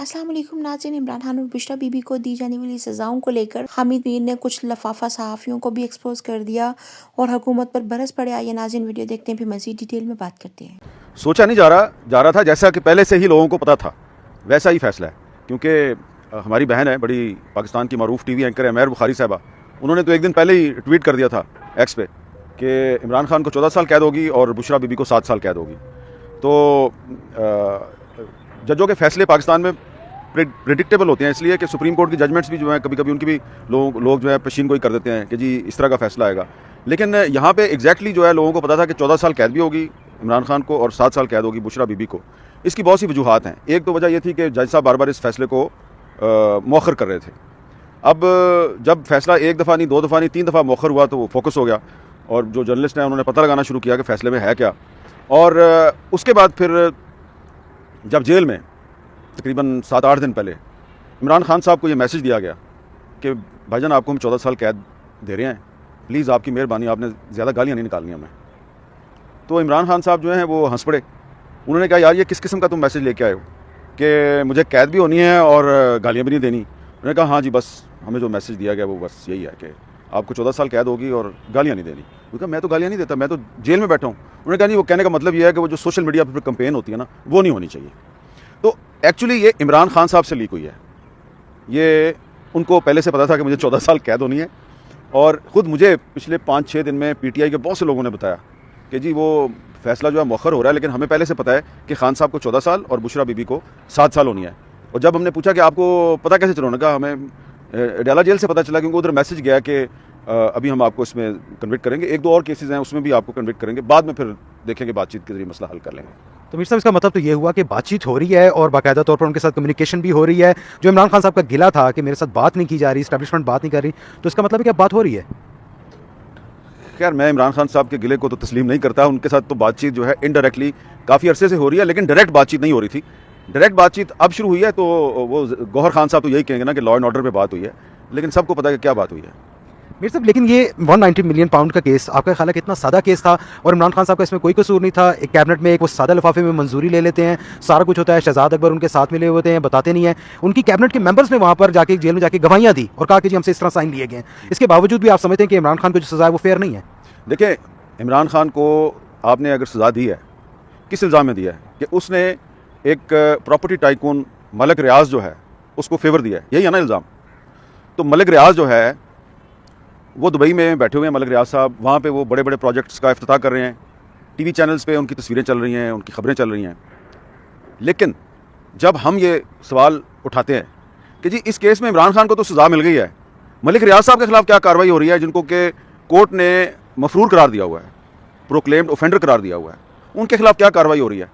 अस्सलाम वालेकुम नाज़रीन। इमरान खान और बुशरा बीबी को दी जाने वाली सज़ाओं को लेकर हामिद मीर ने कुछ लफाफा सहाफ़ियों को भी एक्सपोज कर दिया और हुकूमत पर बरस पड़े। आइए नाज़रीन वीडियो देखते हैं, फिर मज़ीद डिटेल में बात करते हैं। सोचा नहीं जा रहा था, जैसा कि पहले से ही लोगों को पता था वैसा ही फैसला है। क्योंकि हमारी बहन है, बड़ी पाकिस्तान की मरूफ टीवी एंकर है, मेहर बुखारी साहबा, उन्होंने तो एक दिन पहले ही ट्वीट कर दिया था एक्स पे कि इमरान खान को 14 साल कैद होगी और बुशरा बीबी को 7 साल कैद होगी। तो जजों के फैसले पाकिस्तान में प्रेडिक्टेबल होते हैं, इसलिए कि सुप्रीम कोर्ट की जजमेंट्स भी जो है कभी कभी उनकी भी लोग जो है पेशीन गोई कर देते हैं कि जी इस तरह का फैसला आएगा। लेकिन यहाँ पे एग्जैक्टली जो है लोगों को पता था कि 14 साल कैद भी होगी इमरान खान को और 7 साल कैद होगी बुशरा बीबी को। इसकी बहुत सी वजूहात हैं। एक तो वजह यह थी कि जज साहब बार बार इस फैसले को मौखर कर रहे थे। अब जब फैसला एक दफ़ा नहीं, 2 दफ़ा नहीं, 3 दफ़ा मौखर हुआ तो वो फोकस हो गया और जो जर्नलिस्ट हैं उन्होंने पता लगाना शुरू किया कि फैसले में है क्या। और उसके बाद फिर जब जेल में तकरीबन 7-8 दिन पहले इमरान खान साहब को ये मैसेज दिया गया कि भाईजान आपको हम 14 साल कैद दे रहे हैं, प्लीज़ आपकी मेहरबानी, आपने ज़्यादा गालियाँ नहीं निकालनी हमें। तो इमरान खान साहब जो हैं वो हंस पड़े। उन्होंने कहा यार ये किस किस्म का तुम मैसेज लेके आए हो कि मुझे कैद भी होनी है और गालियाँ भी नहीं देनी। उन्होंने कहा हाँ जी, बस हमें जो मैसेज दिया गया वो बस यही है कि आपको 14 साल कैद होगी और गालियाँ नहीं देनी। उन्होंने कहा मैं तो गालियाँ नहीं देता, मैं तो जेल में बैठा हूँ। उन्होंने कहा नहीं, वो कहने का मतलब ये है कि वो जो सोशल मीडिया पर कंपेन होती है ना, वो नहीं होनी चाहिए। तो एक्चुअली ये इमरान खान साहब से लीक हुई है। ये उनको पहले से पता था कि मुझे 14 साल कैद होनी है और ख़ुद मुझे पिछले 5-6 दिन में पीटीआई के बहुत से लोगों ने बताया कि जी वो फैसला जो है मौखर हो रहा है, लेकिन हमें पहले से पता है कि खान साहब को 14 साल और बुशरा बीबी को 7 साल होनी है। और जब हमने पूछा कि आपको पता कैसे चला, उन्होंने कहा हमें अडाला जेल से पता चला, क्योंकि उधर मैसेज गया कि अभी हम आपको इसमें कन्विक्ट करेंगे, 1-2 और केसेस हैं उसमें भी आपको कन्विक्ट करेंगे, बाद में फिर देखेंगे, बातचीत के जरिए मसला हल कर लेंगे। तो मीर साहब इसका मतलब तो ये हुआ कि बातचीत हो रही है और बाकायदा तौर पर उनके साथ कम्युनिकेशन भी हो रही है। जो इमरान खान साहब का गिला था कि मेरे साथ बात नहीं की जा रही, इस्टेब्लिशमेंट बात नहीं कर रही, तो इसका मतलब है कि अब बात हो रही है। खैर मैं इमरान खान साहब के गिले को तो तस्लीम नहीं करता। उनके साथ तो बातचीत जो है इनडायरेक्टली काफ़ी अरसे से हो रही है, लेकिन डायरेक्ट बातचीत नहीं हो रही थी। डायरेक्ट बातचीत अब शुरू हुई है। तो वो गौहर खान साहब तो यही कहेंगे ना कि लॉ एंड ऑर्डर पे बात हुई है, लेकिन सबको पता है कि क्या बात हुई है। मीर साहब लेकिन ये 190 मिलियन पाउंड का केस आपका ख्याल है कितना सादा केस था और इमरान खान साहब का इसमें कोई कसूर नहीं था। एक कैबिनेट में एक वो सादा लिफाफे में मंजूरी ले लेते हैं, सारा कुछ होता है, शहजाद अकबर उनके साथ मिले होते हैं, बताते नहीं हैं। उनकी कैबिनेट के मेंबर्स ने वहाँ पर जाके जेल में जाके गवाहियाँ दी और कहा कि जी हमसे इस तरह साइन लिए गए हैं। इसके बावजूद भी आप समझते हैं कि इमरान खान को जो सज़ा है वो फेयर नहीं है? देखिए, इमरान खान को आपने अगर सज़ा दी है, किस इल्ज़ाम में दिया है कि उसने एक प्रॉपर्टी टाइकून मलिक रियाज जो है उसको फेवर दिया है, यही है ना इल्ज़ाम। तो मलिक रियाज जो है वो दुबई में बैठे हुए हैं, मलिक रियाज साहब वहाँ पे वो बड़े बड़े प्रोजेक्ट्स का इफ्तिताह कर रहे हैं, टीवी चैनल्स पे उनकी तस्वीरें चल रही हैं, उनकी खबरें चल रही हैं। लेकिन जब हम ये सवाल उठाते हैं कि जी इस केस में इमरान खान को तो सज़ा मिल गई है, मलिक रियाज साहब के खिलाफ क्या कार्रवाई हो रही है जिनको कि कोर्ट ने मफरूर करार दिया हुआ है, प्रोक्लेम्ड ऑफेंडर करार दिया हुआ है, उनके खिलाफ क्या कार्रवाई हो रही है?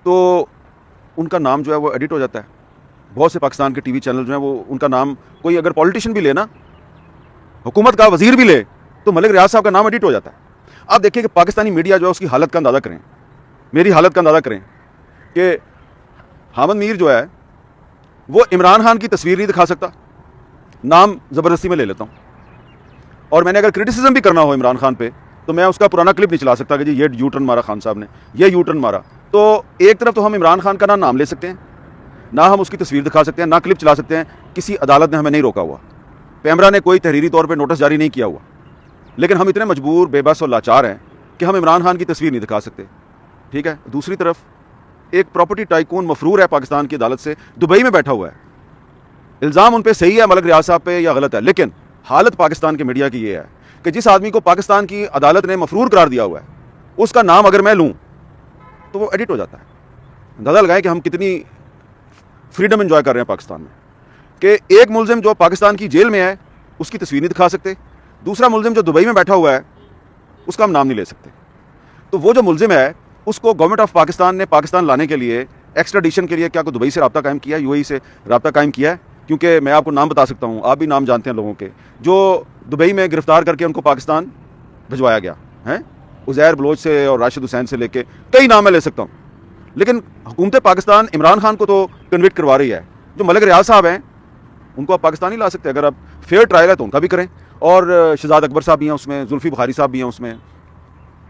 तो उनका नाम जो है वो एडिट हो जाता है। बहुत से पाकिस्तान के टीवी चैनल जो हैं वो उनका नाम, कोई अगर पॉलिटिशियन भी ले ना, हुकूमत का वजीर भी ले, तो मलिक रियाज साहब का नाम एडिट हो जाता है। आप देखिए कि पाकिस्तानी मीडिया जो है उसकी हालत का अंदाज़ा करें, मेरी हालत का अंदाज़ा करें कि हामिद मीर जो है वो इमरान खान की तस्वीर नहीं दिखा सकता, नाम ज़बरदस्ती में ले लेता हूँ। और मैंने अगर क्रिटिसिज्म भी करना हो इमरान खान पे तो मैं उसका पुराना क्लिप नहीं चला सकता कि जी ये यू टर्न मारा खान साहब ने, ये यू टर्न मारा। तो एक तरफ तो हम इमरान खान का ना नाम ले सकते हैं, ना हम उसकी तस्वीर दिखा सकते हैं, ना क्लिप चला सकते हैं। किसी अदालत ने हमें नहीं रोका हुआ, पैमरा ने कोई तहरीरी तौर पे नोटिस जारी नहीं किया हुआ, लेकिन हम इतने मजबूर, बेबस और लाचार हैं कि हम इमरान खान की तस्वीर नहीं दिखा सकते। ठीक है, दूसरी तरफ एक प्रॉपर्टी टाइकून मफरूर है पाकिस्तान की अदालत से, दुबई में बैठा हुआ है। इल्ज़ाम उन पर सही है मलिक रियाज साहब पे या गलत है, लेकिन हालत पाकिस्तान के मीडिया की ये है कि जिस आदमी को पाकिस्तान की अदालत ने मफरूर करार दिया हुआ है उसका नाम अगर मैं लूँ तो वो एडिट हो जाता है। अंदाज़ा लगाएं कि हम कितनी फ्रीडम एंजॉय कर रहे हैं पाकिस्तान में कि एक मुलजिम जो पाकिस्तान की जेल में है उसकी तस्वीर नहीं दिखा सकते, दूसरा मुलजिम जो दुबई में बैठा हुआ है उसका हम नाम नहीं ले सकते। तो वो जो मुलजिम है उसको गवर्नमेंट ऑफ पाकिस्तान ने पाकिस्तान लाने के लिए, एक्स्ट्राडिशन के लिए क्या को दुबई से रब्ता कायम किया है, यूएई से रब्ता कायम किया है? क्योंकि मैं आपको नाम बता सकता हूँ, आप भी नाम जानते हैं लोगों के, जो दुबई में गिरफ्तार करके उनको पाकिस्तान भिजवाया गया है। उज़ैर बलोच से और राशिद हुसैन से लेके कई नाम मैं ले सकता हूँ, लेकिन हुकूमत पाकिस्तान इमरान खान को तो कन्विक्ट करवा रही है। जो मलिक रियाज साहब हैं उनको आप पाकिस्तान नहीं ला सकते। अगर आप फेयर ट्रायल है तो उनका भी करें, और शहजाद अकबर साहब भी हैं उसमें, जुल्फी बुखारी साहब भी हैं उसमें,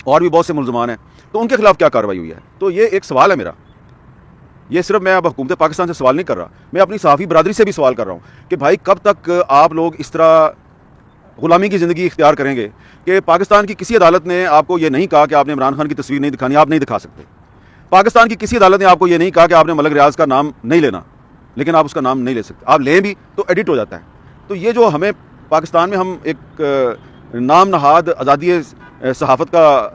और भी बहुत से मुलजमान हैं, तो उनके खिलाफ क्या कार्रवाई हुई है? तो ये एक सवाल है मेरा, یہ صرف میں اب حکومت پاکستان سے سوال نہیں کر رہا, میں اپنی صحافی برادری سے بھی سوال کر رہا ہوں کہ بھائی کب تک آپ لوگ اس طرح غلامی کی زندگی اختیار کریں گے کہ پاکستان کی کسی عدالت نے آپ کو یہ نہیں کہا کہ آپ نے عمران خان کی تصویر نہیں دکھانی, آپ نہیں دکھا سکتے. پاکستان کی کسی عدالت نے آپ کو یہ نہیں کہا کہ آپ نے ملک ریاض کا نام نہیں لینا, لیکن آپ اس کا نام نہیں لے سکتے. آپ لیں بھی تو ایڈٹ ہو جاتا ہے. تو یہ جو ہمیں پاکستان میں ہم ایک نام نہاد آزادی صحافت کا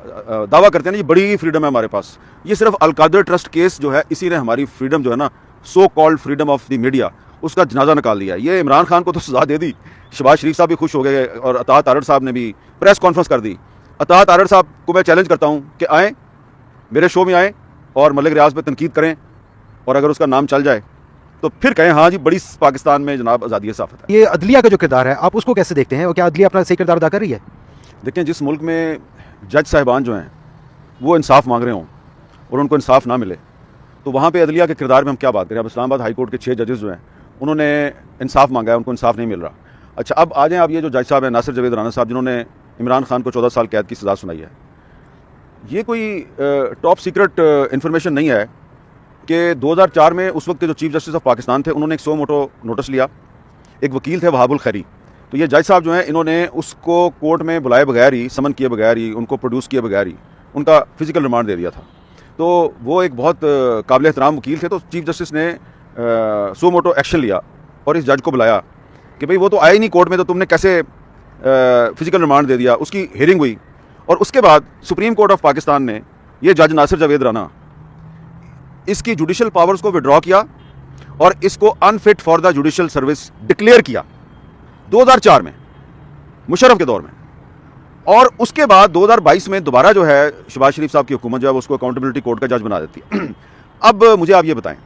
دعویٰ کرتے ہیں نا, یہ بڑی فریڈم ہے ہمارے پاس. یہ صرف القادر ٹرسٹ کیس جو ہے اسی نے ہماری فریڈم جو ہے نا, so called freedom of the media, اس کا جنازہ نکال دیا. یہ عمران خان کو تو سزا دے دی, شہباز شریف صاحب بھی خوش ہو گئے اور اطاعت آرڑ صاحب نے بھی پریس کانفرنس کر دی. اطاعت آرڑ صاحب کو میں چیلنج کرتا ہوں کہ آئیں میرے شو میں آئیں اور ملک ریاض پہ تنقید کریں, اور اگر اس کا نام چل جائے تو پھر کہیں ہاں جی بڑی پاکستان میں جناب آزادی صحافت ہے. یہ عدلیہ کا جو کردار ہے آپ اس کو کیسے دیکھتے ہیں, اور کیا عدلیہ اپنا صحیح کردار ادا کر رہی ہے؟ دیکھیں, جس ملک میں جج صاحبان جو ہیں وہ انصاف مانگ رہے ہوں اور ان کو انصاف نہ ملے, تو وہاں پہ عدلیہ کے کردار میں ہم کیا بات کریں. اب اسلام آباد ہائی کورٹ کے 6 ججز جو ہیں انہوں نے انصاف مانگا ہے, ان کو انصاف نہیں مل رہا. اچھا اب آ جائیں, اب یہ جو جج صاحب ہیں ناصر جاوید رانا صاحب, جنہوں نے عمران خان کو 14 سال قید کی سزا سنائی ہے, یہ کوئی ٹاپ سیکرٹ انفارمیشن نہیں ہے کہ 2004 میں اس وقت کے جو چیف جسٹس آف پاکستان تھے انہوں نے ایک سو موٹو نوٹس لیا. ایک وکیل تھے وہاب الخیری, تو یہ جج صاحب جو ہیں انہوں نے اس کو کورٹ میں بلائے بغیر ہی, سمن کیے بغیر ہی, ان کو پروڈیوس کیے بغیر ہی ان کا فزیکل ریمانڈ دے دیا تھا. تو وہ ایک بہت قابل احترام وکیل تھے. تو چیف جسٹس نے سو موٹو ایکشن لیا اور اس جج کو بلایا کہ بھئی وہ تو آئے ہی نہیں کورٹ میں, تو تم نے کیسے فزیکل ریمانڈ دے دیا. اس کی ہیئرنگ ہوئی اور اس کے بعد سپریم کورٹ آف پاکستان نے یہ جج ناصر جاوید رانا اس کی جوڈیشل پاورز کو وڈرا کیا اور اس کو unfit for the judicial service declare کیا 2004 میں مشرف کے دور میں. اور اس کے بعد 2022 میں دوبارہ جو ہے شہباز شریف صاحب کی حکومت جو ہے اس کو اکاؤنٹیبلٹی کورٹ کا جج بنا دیتی ہے. اب مجھے آپ یہ بتائیں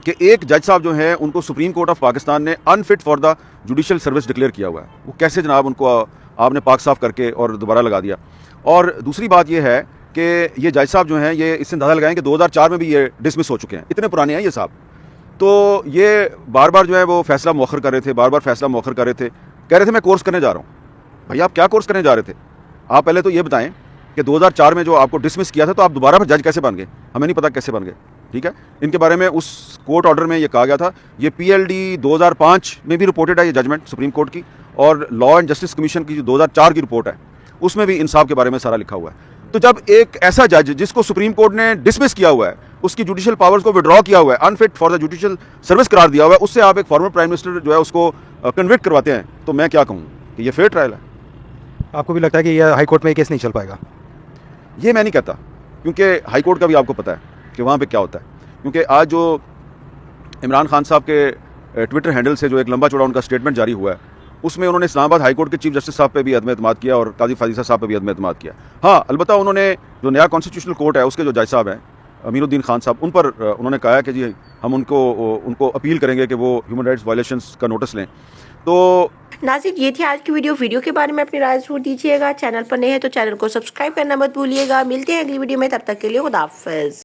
کہ ایک جج صاحب جو ہیں ان کو سپریم کورٹ آف پاکستان نے unfit for the judicial service declare کیا ہوا ہے, وہ کیسے جناب ان کو آپ نے پاک صاف کر کے اور دوبارہ لگا دیا. اور دوسری بات یہ ہے کہ یہ جج صاحب جو ہیں یہ اس سے اندازہ لگائیں کہ 2004 میں بھی یہ ڈسمس ہو چکے ہیں, اتنے پرانے ہیں یہ صاحب. تو یہ بار بار جو ہے وہ فیصلہ مؤخر کر رہے تھے, بار بار فیصلہ مؤخر کر رہے تھے, کہہ رہے تھے میں کورس کرنے جا رہا ہوں. بھائی آپ کیا کورس کرنے جا رہے تھے؟ آپ پہلے تو یہ بتائیں کہ 2004 میں جو آپ کو ڈسمس کیا تھا تو آپ دوبارہ پھر جج کیسے بن گئے؟ ہمیں نہیں پتا کیسے بن گئے. ٹھیک ہے, ان کے بارے میں اس کورٹ آرڈر میں یہ کہا گیا تھا. یہ PLD 2005 میں بھی رپورٹڈ ہے یہ ججمنٹ سپریم کورٹ کی, اور لا اینڈ جسٹس کمیشن کی جو 2004 کی رپورٹ ہے اس میں بھی انصاف کے بارے میں سارا لکھا ہوا ہے. تو جب ایک ایسا جج جس کو سپریم کورٹ نے ڈسمس کیا ہوا ہے, اس کی جوڈیشل پاورز کو وڈرا کیا ہوا ہے, انفٹ فار دا جوڈیشل سروس قرار دیا ہوا ہے, اس سے آپ ایک فارمر پرائم منسٹر جو ہے اس کو کنوکٹ کرواتے ہیں, تو میں کیا کہوں کہ یہ فیئر ٹرائل ہے. آپ کو بھی لگتا ہے کہ یہ ہائی کورٹ میں یہ کیس نہیں چل پائے گا؟ یہ میں نہیں کہتا, کیونکہ ہائی کورٹ کا بھی آپ کو پتہ ہے کہ وہاں پہ کیا ہوتا ہے. کیونکہ آج جو عمران خان صاحب کے ٹویٹر ہینڈل سے جو ایک لمبا چوڑا ان کا اسٹیٹمنٹ جاری ہوا ہے, اس میں انہوں نے اسلام آباد ہائی کورٹ کے چیف جسٹس صاحب پہ بھی عدم اعتماد کیا اور قاضی فاضل صاحب پہ بھی عدم اعتماد کیا. ہاں البتہ انہوں نے جو نیا کانسٹیٹیوشنل کورٹ ہے اس کے جو جج صاحب ہیں امین الدین خان صاحب, ان پر انہوں نے کہا کہ جی ہم ان کو اپیل کریں گے کہ وہ ہیومن رائٹس وائلیشنس کا نوٹس لیں. تو ناظرین یہ تھی آج کی ویڈیو کے بارے میں اپنی رائے ضرور دیجیے گا. چینل پر نئے ہیں تو چینل کو سبسکرائب کرنا مت بھولیے گا. ملتے ہیں اگلی ویڈیو میں, تب تک کے لیے خدا حافظ.